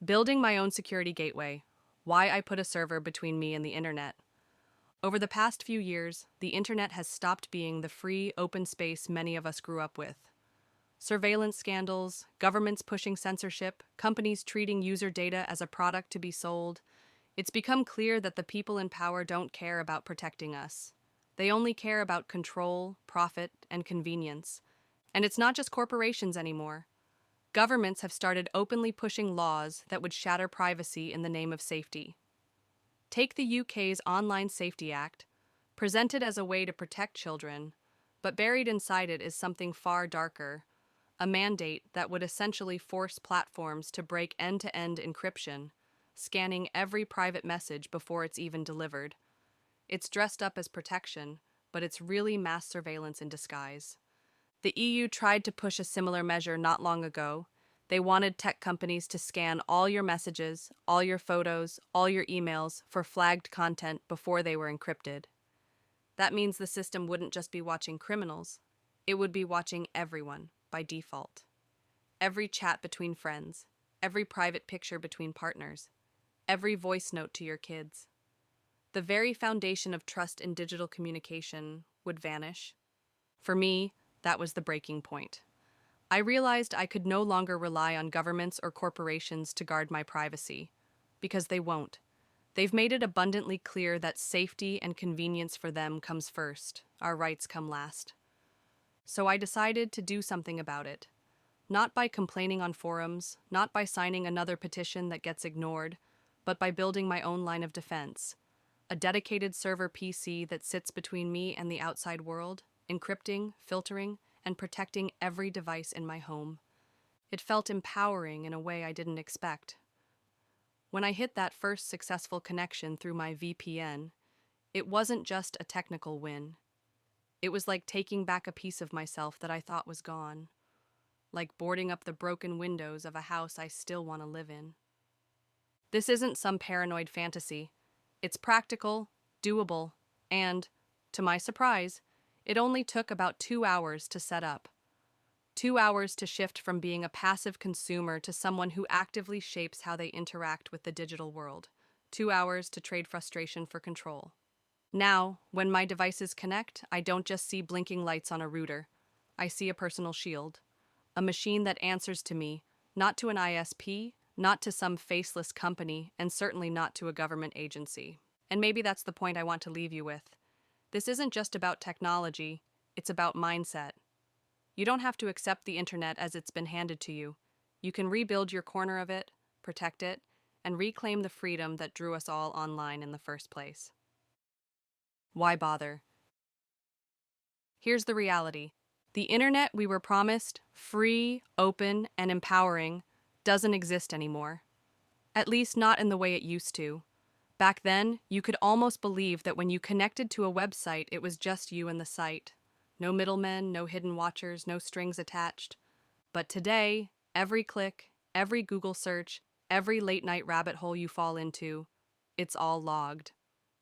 Building my own security gateway. Why I put a server between me and the internet. Over the past few years, the internet has stopped being the free, open space many of us grew up with. Surveillance scandals, governments pushing censorship, companies treating user data as a product to be sold. It's become clear that the people in power don't care about protecting us. They only care about control, profit, and convenience. And it's not just corporations anymore. Governments have started openly pushing laws that would shatter privacy in the name of safety. Take the UK's Online Safety Act, presented as a way to protect children, but buried inside it is something far darker, a mandate that would essentially force platforms to break end-to-end encryption, scanning every private message before it's even delivered. It's dressed up as protection, but it's really mass surveillance in disguise. The EU tried to push a similar measure not long ago. They wanted tech companies to scan all your messages, all your photos, all your emails for flagged content before they were encrypted. That means the system wouldn't just be watching criminals, it would be watching everyone by default. Every chat between friends, every private picture between partners, every voice note to your kids. The very foundation of trust in digital communication would vanish. For me, that was the breaking point. I realized I could no longer rely on governments or corporations to guard my privacy, because they won't. They've made it abundantly clear that safety and convenience for them comes first, our rights come last. So I decided to do something about it. Not by complaining on forums, not by signing another petition that gets ignored, but by building my own line of defense. A dedicated server PC that sits between me and the outside world, encrypting, filtering, and protecting every device in my home. It felt empowering in a way I didn't expect. When I hit that first successful connection through my VPN, it wasn't just a technical win. It was like taking back a piece of myself that I thought was gone, like boarding up the broken windows of a house I still want to live in. This isn't some paranoid fantasy. It's practical, doable, and, to my surprise, it only took about 2 hours to set up. 2 hours to shift from being a passive consumer to someone who actively shapes how they interact with the digital world. 2 hours to trade frustration for control. Now, when my devices connect, I don't just see blinking lights on a router. I see a personal shield. A machine that answers to me, not to an ISP, not to some faceless company, and certainly not to a government agency. And maybe that's the point I want to leave you with. This isn't just about technology, it's about mindset. You don't have to accept the internet as it's been handed to you. You can rebuild your corner of it, protect it, and reclaim the freedom that drew us all online in the first place. Why bother? Here's the reality. The internet we were promised, free, open, and empowering, doesn't exist anymore. At least not in the way it used to. Back then, you could almost believe that when you connected to a website, it was just you and the site. No middlemen, no hidden watchers, no strings attached. But today, every click, every Google search, every late-night rabbit hole you fall into, it's all logged.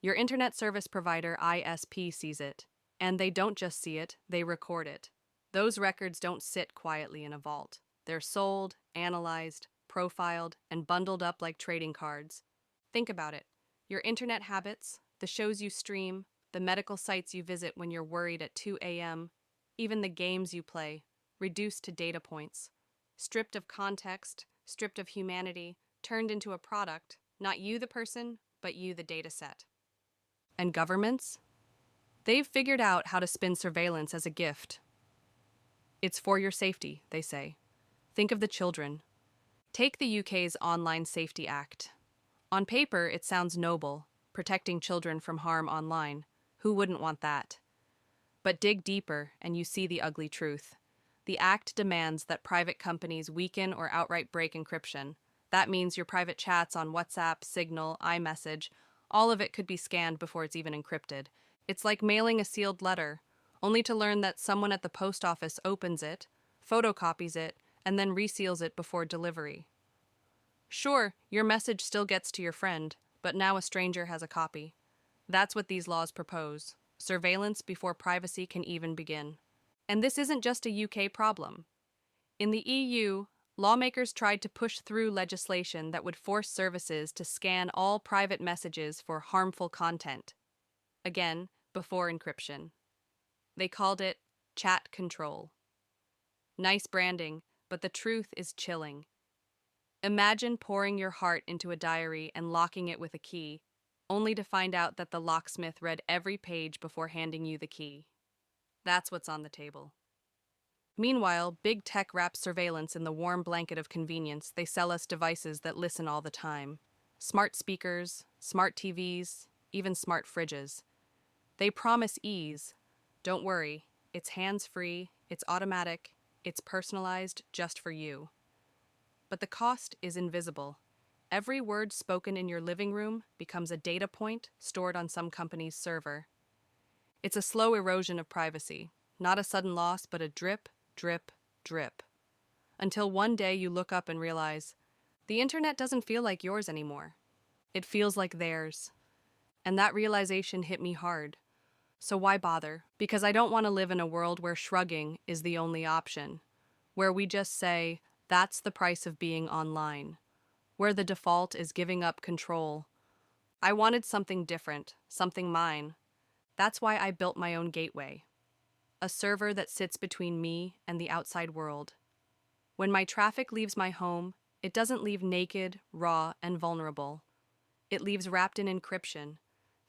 Your internet service provider ISP sees it. And they don't just see it, they record it. Those records don't sit quietly in a vault. They're sold, analyzed, profiled, and bundled up like trading cards. Think about it. Your internet habits, the shows you stream, the medical sites you visit when you're worried at 2 a.m., even the games you play, reduced to data points. Stripped of context, stripped of humanity, turned into a product, not you the person, but you the data set. And governments? They've figured out how to spin surveillance as a gift. It's for your safety, they say. Think of the children. Take the UK's Online Safety Act. On paper, it sounds noble, protecting children from harm online. Who wouldn't want that? But dig deeper, and you see the ugly truth. The Act demands that private companies weaken or outright break encryption. That means your private chats on WhatsApp, Signal, iMessage, all of it could be scanned before it's even encrypted. It's like mailing a sealed letter, only to learn that someone at the post office opens it, photocopies it, and then reseals it before delivery. Sure, your message still gets to your friend, but now a stranger has a copy. That's what these laws propose. Surveillance before privacy can even begin. And this isn't just a UK problem. In the EU, Lawmakers tried to push through legislation that would force services to scan all private messages for harmful content. Again, before encryption. They called it chat control. Nice branding, but the truth is chilling. Imagine pouring your heart into a diary and locking it with a key, only to find out that the locksmith read every page before handing you the key. That's what's on the table. Meanwhile, big tech wraps surveillance in the warm blanket of convenience. They sell us devices that listen all the time. Smart speakers, smart TVs, even smart fridges. They promise ease. Don't worry, it's hands-free, it's automatic, it's personalized just for you. But the cost is invisible. Every word spoken in your living room becomes a data point stored on some company's server. It's a slow erosion of privacy, not a sudden loss, but a drip, drip, drip. Until one day you look up and realize, the internet doesn't feel like yours anymore. It feels like theirs. And that realization hit me hard. So why bother? Because I don't want to live in a world where shrugging is the only option, where we just say, that's the price of being online, where the default is giving up control. I wanted something different, something mine. That's why I built my own gateway, a server that sits between me and the outside world. When my traffic leaves my home, it doesn't leave naked, raw, and vulnerable. It leaves wrapped in encryption,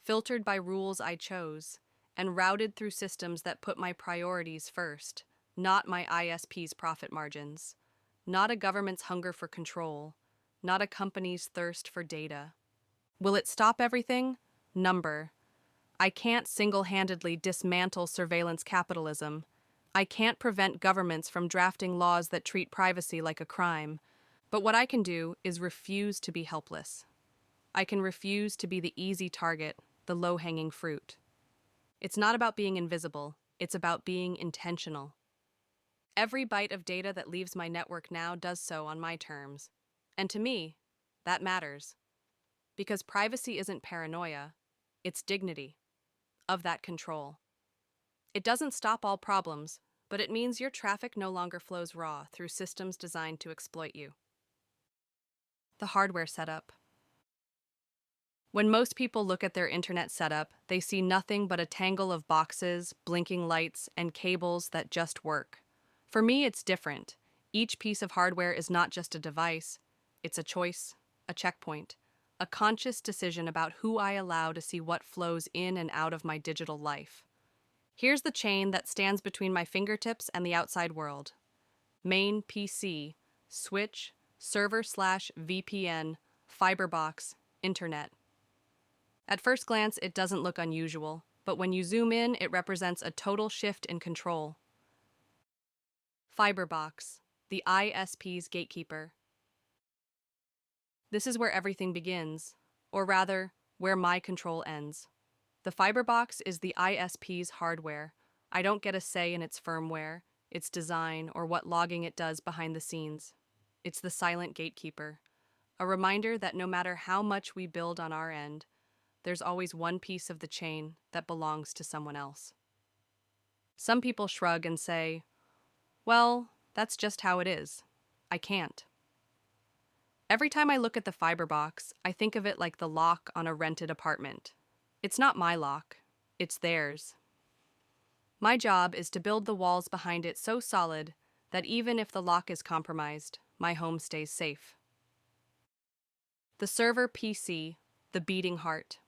filtered by rules I chose, and routed through systems that put my priorities first, not my ISPs' profit margins, not a government's hunger for control, not a company's thirst for data. Will it stop everything? Number. I can't single-handedly dismantle surveillance capitalism. I can't prevent governments from drafting laws that treat privacy like a crime. But what I can do is refuse to be helpless. I can refuse to be the easy target, the low-hanging fruit. It's not about being invisible, it's about being intentional. Every byte of data that leaves my network now does so on my terms. And to me, that matters. Because privacy isn't paranoia, it's dignity of that control. It doesn't stop all problems, but it means your traffic no longer flows raw through systems designed to exploit you. The hardware setup. When most people look at their internet setup, they see nothing but a tangle of boxes, blinking lights, and cables that just work. For me, it's different. Each piece of hardware is not just a device. It's a choice, a checkpoint, a conscious decision about who I allow to see what flows in and out of my digital life. Here's the chain that stands between my fingertips and the outside world. Main PC, switch, server/VPN, fiber box, internet. At first glance, it doesn't look unusual, but when you zoom in, it represents a total shift in control. Fiber box, the ISP's gatekeeper. This is where everything begins, or rather, where my control ends. The fiber box is the ISP's hardware. I don't get a say in its firmware, its design, or what logging it does behind the scenes. It's the silent gatekeeper, a reminder that no matter how much we build on our end, there's always one piece of the chain that belongs to someone else. Some people shrug and say, well, that's just how it is. I can't. Every time I look at the fiber box, I think of it like the lock on a rented apartment. It's not my lock, it's theirs. My job is to build the walls behind it so solid that even if the lock is compromised, my home stays safe. The server PC, the beating heart.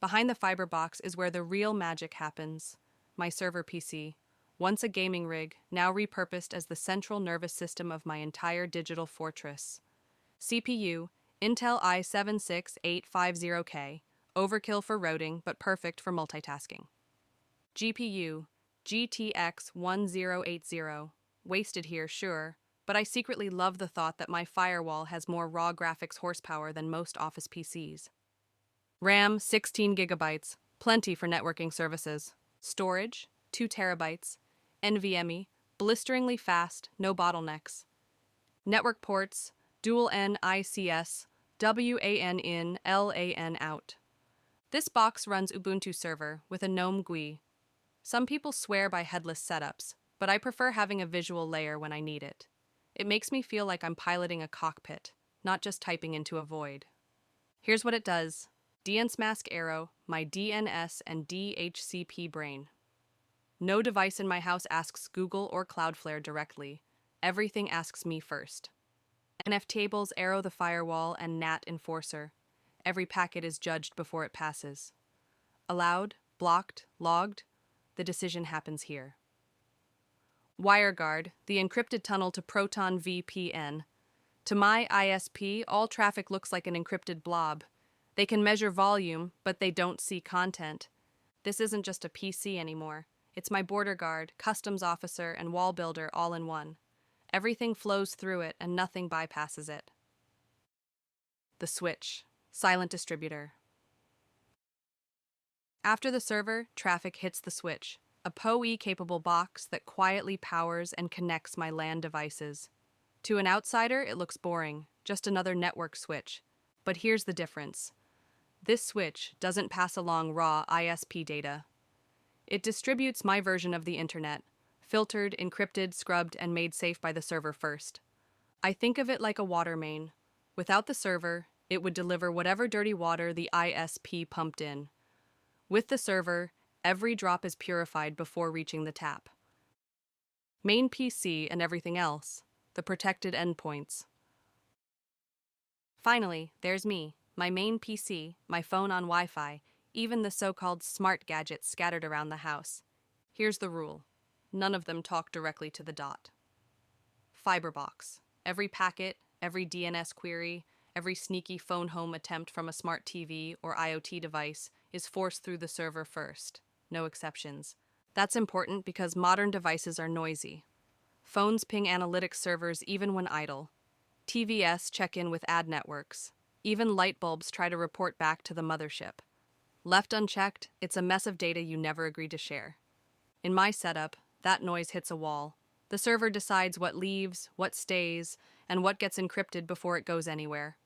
Behind the fiber box is where the real magic happens. My server PC, once a gaming rig, now repurposed as the central nervous system of my entire digital fortress. CPU, Intel i7-6850K, overkill for routing but perfect for multitasking. GPU, GTX 1080, wasted here, sure, but I secretly love the thought that my Firewall has more raw graphics horsepower than most office PCs. RAM, 16 gigabytes, plenty for networking services. Storage, 2 terabytes. NVMe, blisteringly fast, no bottlenecks. Network ports, dual NICS, WAN in, LAN out. This box runs Ubuntu server with a GNOME GUI. Some people swear by headless setups, but I prefer having a visual layer when I need it. It makes me feel like I'm piloting a cockpit, not just typing into a void. Here's what it does. DNS mask arrow, my DNS and DHCP brain. No device in my house asks Google or Cloudflare directly. Everything asks me first. NF tables arrow the firewall and NAT enforcer. Every packet is judged before it passes. Allowed, blocked, logged, the decision happens here. WireGuard, the encrypted tunnel to Proton VPN. To my ISP, all traffic looks like an encrypted blob. They can measure volume, but they don't see content. This isn't just a PC anymore. It's my border guard, customs officer, and wall builder all in one. Everything flows through it and nothing bypasses it. The switch, silent distributor. After the server, traffic hits the switch, a PoE-capable box that quietly powers and connects my LAN devices. To an outsider, it looks boring, just another network switch. But here's the difference. This switch doesn't pass along raw ISP data. It distributes my version of the internet, filtered, encrypted, scrubbed, and made safe by the server first. I think of it like a water main. Without the server, it would deliver whatever dirty water the ISP pumped in. With the server, every drop is purified before reaching the tap. Main PC and everything else, the protected endpoints. Finally, there's me, my main PC, my phone on Wi-Fi, even the so-called smart gadgets scattered around the house. Here's the rule. None of them talk directly to the dot. Fiberbox. Every packet, every DNS query, every sneaky phone home attempt from a smart TV or IoT device is forced through the server first. No exceptions. That's important because modern devices are noisy. Phones ping analytics servers even when idle. TVS check in with ad networks. Even light bulbs try to report back to the mothership. Left unchecked, it's a mess of data you never agreed to share. In my setup, that noise hits a wall. The server decides what leaves, what stays, and what gets encrypted before it goes anywhere.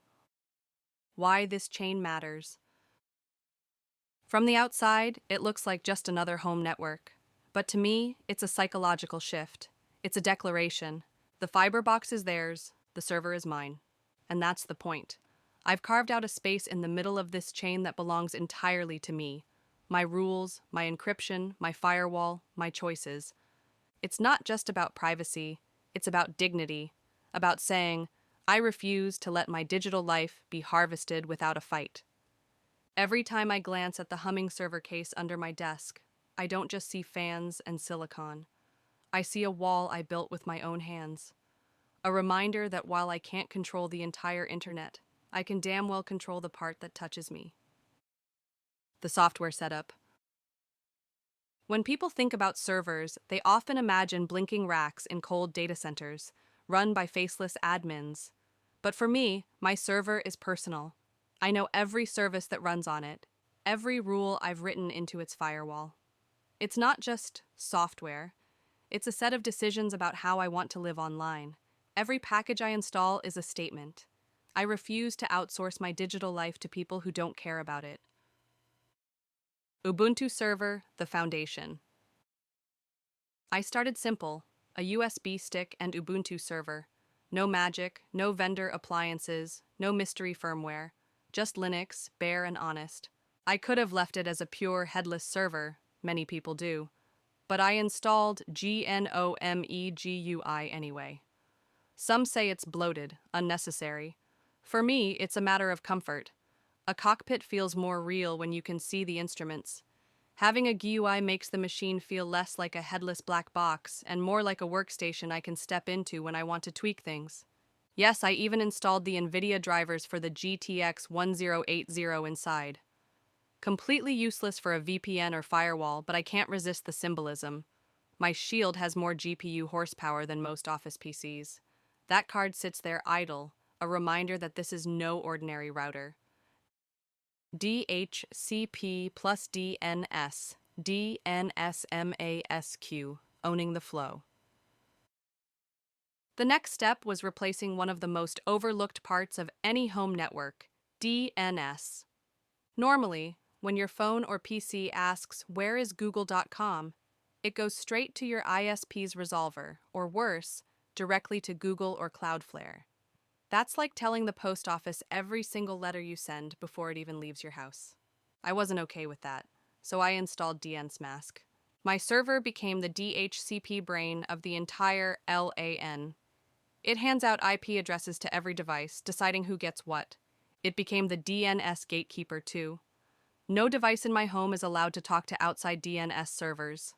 Why this chain matters. From the outside, it looks like just another home network. But to me, it's a psychological shift. It's a declaration. The fiber box is theirs, the server is mine. And that's the point. I've carved out a space in the middle of this chain that belongs entirely to me. My rules, my encryption, my firewall, my choices. It's not just about privacy, it's about dignity, about saying, I refuse to let my digital life be harvested without a fight. Every time I glance at the humming server case under my desk, I don't just see fans and silicon. I see a wall I built with my own hands. A reminder that while I can't control the entire internet, I can damn well control the part that touches me. The software setup. When people think about servers, they often imagine blinking racks in cold data centers, run by faceless admins. But for me, my server is personal. I know every service that runs on it, every rule I've written into its firewall. It's not just software. It's a set of decisions about how I want to live online. Every package I install is a statement. I refuse to outsource my digital life to people who don't care about it. Ubuntu server, the foundation. I started simple, a USB stick and Ubuntu server. No magic, no vendor appliances, no mystery firmware. Just Linux, bare and honest. I could have left it as a pure headless server, many people do, but I installed GNOME anyway. Some say it's bloated, unnecessary. For me, it's a matter of comfort. A cockpit feels more real when you can see the instruments. Having a GUI makes the machine feel less like a headless black box and more like a workstation I can step into when I want to tweak things. Yes, I even installed the NVIDIA drivers for the GTX 1080 inside. Completely useless for a VPN or firewall, but I can't resist the symbolism. My Shield has more GPU horsepower than most Office PCs. That card sits there idle, a reminder that this is no ordinary router. DHCP plus DNS, DNSMASQ, owning the flow. The next step was replacing one of the most overlooked parts of any home network, DNS. Normally, when your phone or PC asks, "Where is Google.com?" It goes straight to your ISP's resolver, or worse, directly to Google or Cloudflare. That's like telling the post office every single letter you send before it even leaves your house. I wasn't okay with that, so I installed DNS Mask. My server became the DHCP brain of the entire LAN. It hands out IP addresses to every device, deciding who gets what. It became the DNS gatekeeper, too. No device in my home is allowed to talk to outside DNS servers.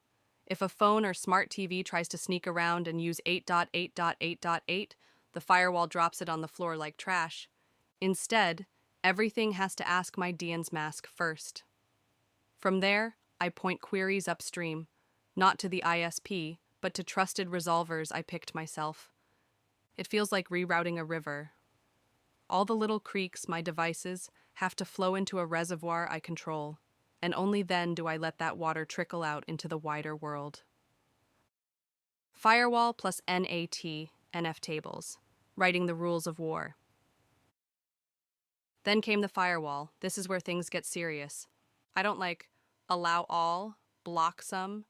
If a phone or smart TV tries to sneak around and use 8.8.8.8, the firewall drops it on the floor like trash. Instead, everything has to ask my DNS mask first. From there, I point queries upstream, not to the ISP, but to trusted resolvers I picked myself. It feels like rerouting a river. All the little creeks my devices have to flow into a reservoir I control, and only then do I let that water trickle out into the wider world. Firewall plus NAT, NF tables, writing the rules of war. Then came the firewall. This is where things get serious. I don't allow all, block some.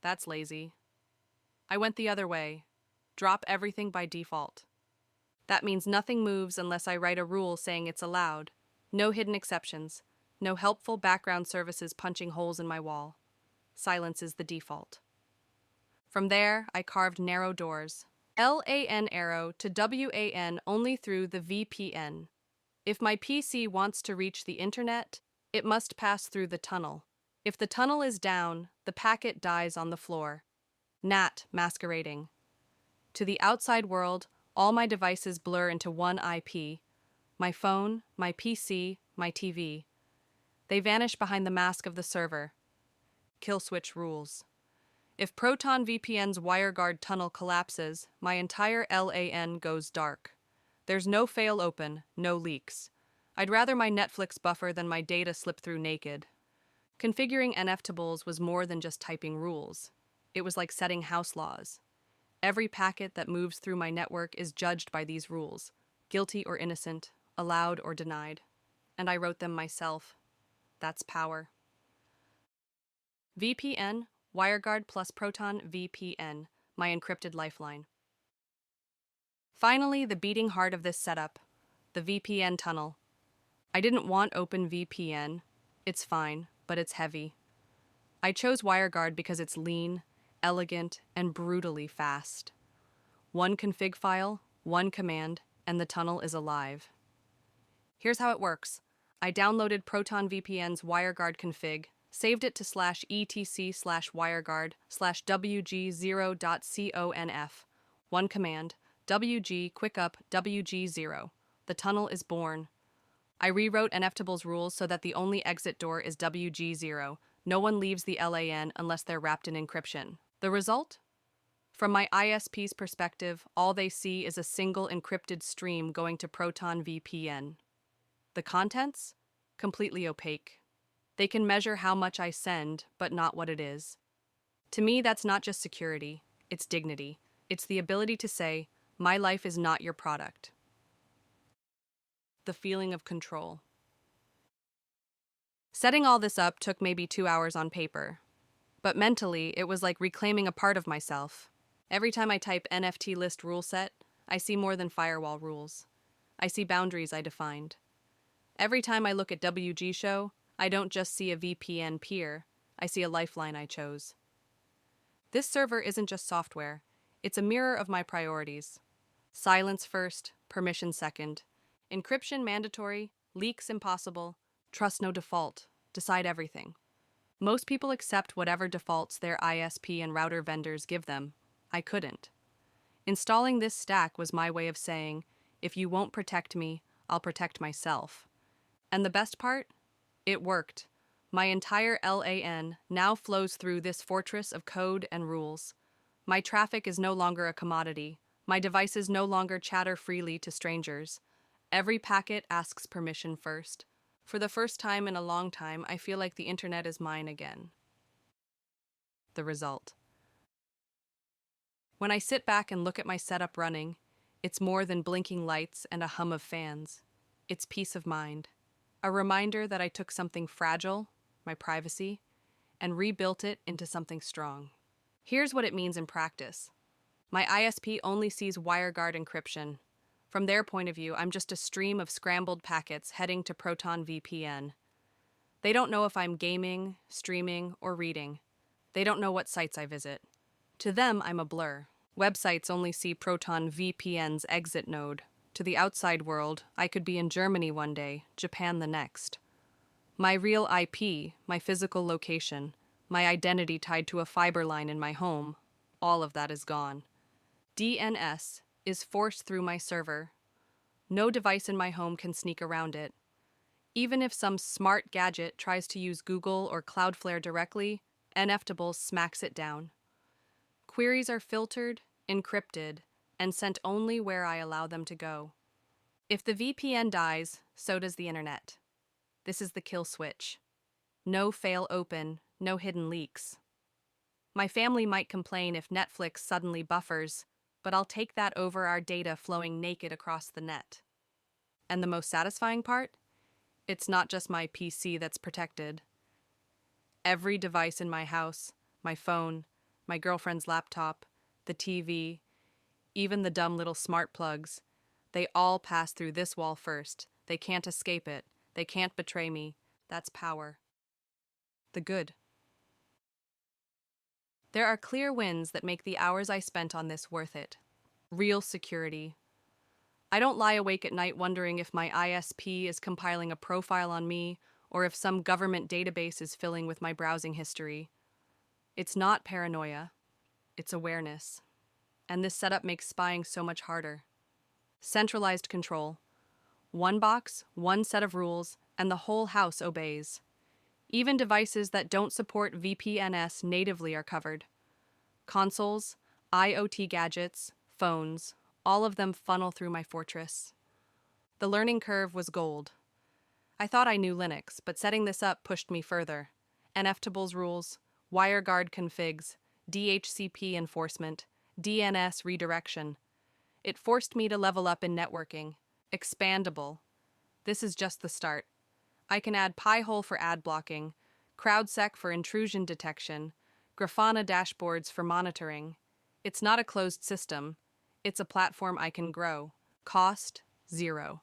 That's lazy. I went the other way. Drop everything by default. That means nothing moves unless I write a rule saying it's allowed. No hidden exceptions. No helpful background services punching holes in my wall. Silence is the default. From there, I carved narrow doors. LAN arrow to WAN only through the VPN. If my PC wants to reach the internet, it must pass through the tunnel. If the tunnel is down, the packet dies on the floor. NAT masquerading. To the outside world, all my devices blur into one IP. My phone, my PC, my TV. They vanish behind the mask of the server. Kill switch rules. If Proton VPN's WireGuard tunnel collapses, my entire LAN goes dark. There's no fail open, no leaks. I'd rather my Netflix buffer than my data slip through naked. Configuring NF-tables was more than just typing rules. It was like setting house laws. Every packet that moves through my network is judged by these rules, guilty or innocent, allowed or denied. And I wrote them myself. That's power. VPN, WireGuard plus Proton VPN, my encrypted lifeline. Finally, the beating heart of this setup, the VPN tunnel. I didn't want OpenVPN. It's fine, but it's heavy. I chose WireGuard because it's lean, elegant, and brutally fast. One config file, one command, and the tunnel is alive. Here's how it works. I downloaded Proton VPN's WireGuard config, saved it to /etc/wireguard/wg0.conf. One command, wg quickup wg0. The tunnel is born. I rewrote NF-tables rules so that the only exit door is wg0. No one leaves the LAN unless they're wrapped in encryption. The result? From my ISP's perspective, all they see is a single encrypted stream going to Proton VPN. The contents? Completely opaque. They can measure how much I send, but not what it is. To me, that's not just security, it's dignity. It's the ability to say, my life is not your product. The feeling of control. Setting all this up took maybe 2 hours on paper. But mentally, it was like reclaiming a part of myself. Every time I type NFT list rule set, I see more than firewall rules. I see boundaries I defined. Every time I look at WG show, I don't just see a VPN peer, I see a lifeline I chose. This server isn't just software, it's a mirror of my priorities. Silence first, permission second. Encryption mandatory, leaks impossible, trust no default, decide everything. Most people accept whatever defaults their ISP and router vendors give them. I couldn't. Installing this stack was my way of saying, if you won't protect me, I'll protect myself. And the best part? It worked. My entire LAN now flows through this fortress of code and rules. My traffic is no longer a commodity. My devices no longer chatter freely to strangers. Every packet asks permission first. For the first time in a long time, I feel like the internet is mine again. The result. When I sit back and look at my setup running, it's more than blinking lights and a hum of fans. It's peace of mind. A reminder that I took something fragile, my privacy, and rebuilt it into something strong. Here's what it means in practice. My ISP only sees WireGuard encryption. From their point of view, I'm just a stream of scrambled packets heading to Proton VPN. They don't know if I'm gaming, streaming, or reading. They don't know what sites I visit. To them, I'm a blur. Websites only see Proton VPN's exit node. To the outside world, I could be in Germany one day, Japan the next. My real IP, my physical location, my identity tied to a fiber line in my home, all of that is gone. DNS is forced through my server. No device in my home can sneak around it. Even if some smart gadget tries to use Google or Cloudflare directly, Nftables smacks it down. Queries are filtered, encrypted, and sent only where I allow them to go. If the VPN dies, so does the internet. This is the kill switch. No fail open, no hidden leaks. My family might complain if Netflix suddenly buffers, but I'll take that over our data flowing naked across the net. And the most satisfying part? It's not just my PC that's protected. Every device in my house, my phone, my girlfriend's laptop, the TV, even the dumb little smart plugs, they all pass through this wall first. They can't escape it. They can't betray me. That's power. The good. There are clear wins that make the hours I spent on this worth it. Real security. I don't lie awake at night wondering if my ISP is compiling a profile on me or if some government database is filling with my browsing history. It's not paranoia. It's awareness. And this setup makes spying so much harder. Centralized control. One box, one set of rules, and the whole house obeys. Even devices that don't support VPNs natively are covered. Consoles, IoT gadgets, phones, all of them funnel through my fortress. The learning curve was gold. I thought I knew Linux, but setting this up pushed me further. Nftables rules, WireGuard configs, DHCP enforcement, DNS redirection. It forced me to level up in networking. Expandable. This is just the start. I can add Pi-hole for ad blocking, CrowdSec for intrusion detection, Grafana dashboards for monitoring. It's not a closed system. It's a platform I can grow. Cost, zero.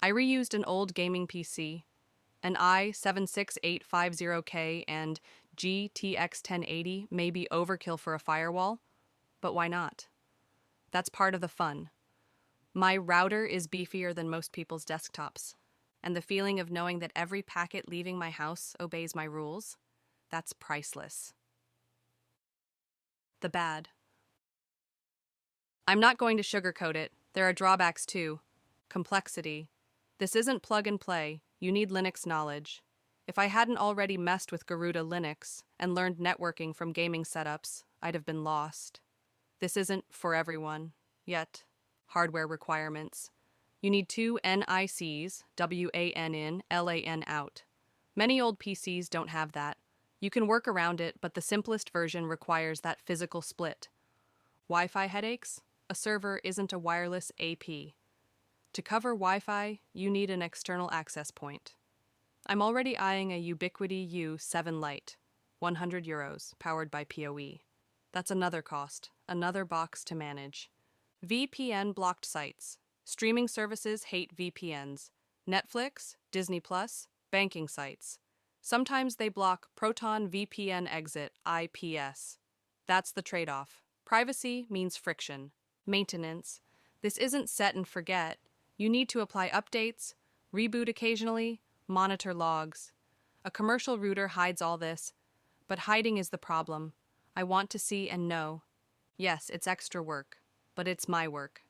I reused an old gaming PC, an i76850K and GTX 1080 may be overkill for a firewall, but why not? That's part of the fun. My router is beefier than most people's desktops, and the feeling of knowing that every packet leaving my house obeys my rules, that's priceless. The bad. I'm not going to sugarcoat it. There are drawbacks too. Complexity. This isn't plug and play. You need Linux knowledge. If I hadn't already messed with Garuda Linux and learned networking from gaming setups, I'd have been lost. This isn't for everyone, yet. Hardware requirements. You need 2 NICs, WAN in, LAN out. Many old PCs don't have that. You can work around it, but the simplest version requires that physical split. Wi-Fi headaches? A server isn't a wireless AP. To cover Wi-Fi, you need an external access point. I'm already eyeing a Ubiquiti U7 Lite, €100, powered by PoE. That's another cost, another box to manage. VPN blocked sites. Streaming services hate VPNs. Netflix, Disney+, banking sites. Sometimes they block Proton VPN exit, IPS. That's the trade-off. Privacy means friction. Maintenance. This isn't set and forget. You need to apply updates, reboot occasionally, monitor logs. A commercial router hides all this, but hiding is the problem. I want to see and know. Yes, it's extra work, but it's my work.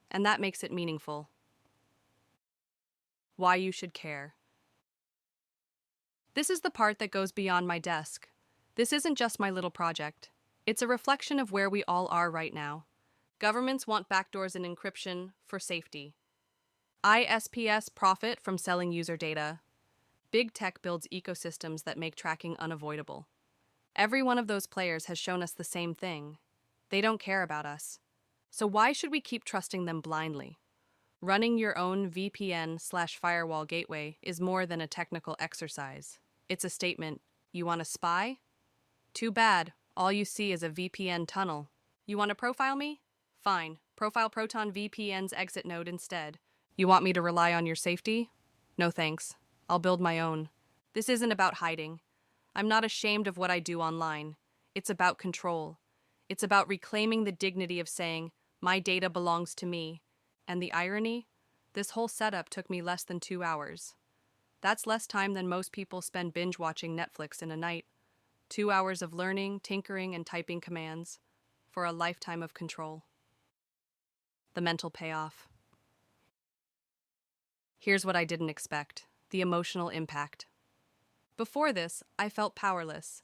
And that makes it meaningful. Why you should care. This is the part that goes beyond my desk. This isn't just my little project. It's a reflection of where we all are right now. Governments want backdoors and encryption for safety. ISPs profit from selling user data. Big tech builds ecosystems that make tracking unavoidable. Every one of those players has shown us the same thing. They don't care about us. So why should we keep trusting them blindly? Running your own VPN/firewall gateway is more than a technical exercise. It's a statement. You want to spy? Too bad. All you see is a VPN tunnel. You want to profile me? Fine. Profile Proton VPN's exit node instead. You want me to rely on your safety? No thanks. I'll build my own. This isn't about hiding. I'm not ashamed of what I do online. It's about control. It's about reclaiming the dignity of saying, my data belongs to me. And the irony? This whole setup took me less than 2 hours. That's less time than most people spend binge-watching Netflix in a night. 2 hours of learning, tinkering, and typing commands for a lifetime of control. The mental payoff. Here's what I didn't expect: the emotional impact. Before this, I felt powerless.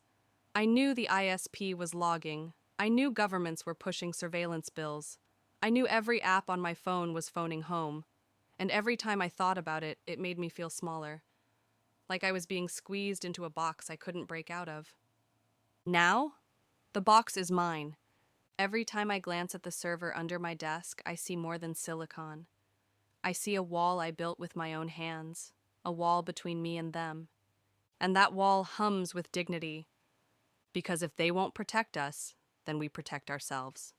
I knew the ISP was logging. I knew governments were pushing surveillance bills. I knew every app on my phone was phoning home. And every time I thought about it, it made me feel smaller. Like I was being squeezed into a box I couldn't break out of. Now, the box is mine. Every time I glance at the server under my desk, I see more than silicon. I see a wall I built with my own hands, a wall between me and them. And that wall hums with dignity, because if they won't protect us, then we protect ourselves.